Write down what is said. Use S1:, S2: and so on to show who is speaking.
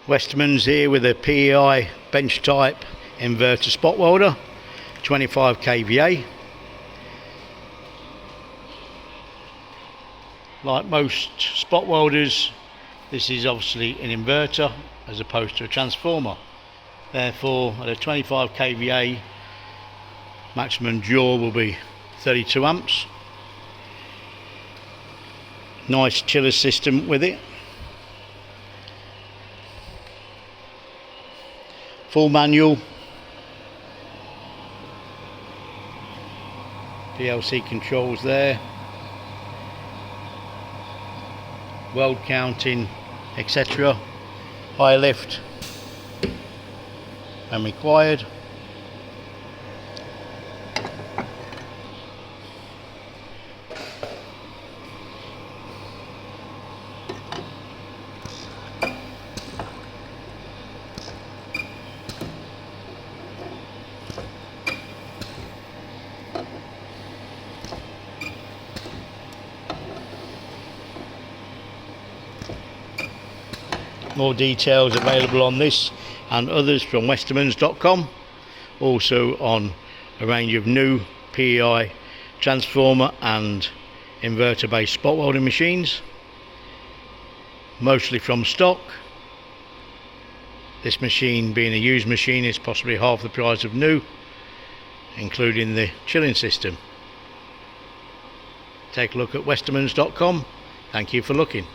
S1: Westermans here with a PEI bench type inverter spot welder, 25 kVA. Like most spot welders, this is obviously an inverter as opposed to a transformer. Therefore, at a 25 kVA, maximum draw will be 32 amps. Nice chiller system with it. Full manual. PLC controls there. Weld counting, etc. High lift when required. More details available on this and others from westermans.com. Also on a range of new PEI transformer and inverter based spot welding machines, mostly from stock. This machine, being a used machine, is possibly half the price of new, including the chilling system. Take a look at westermans.com. Thank you for looking.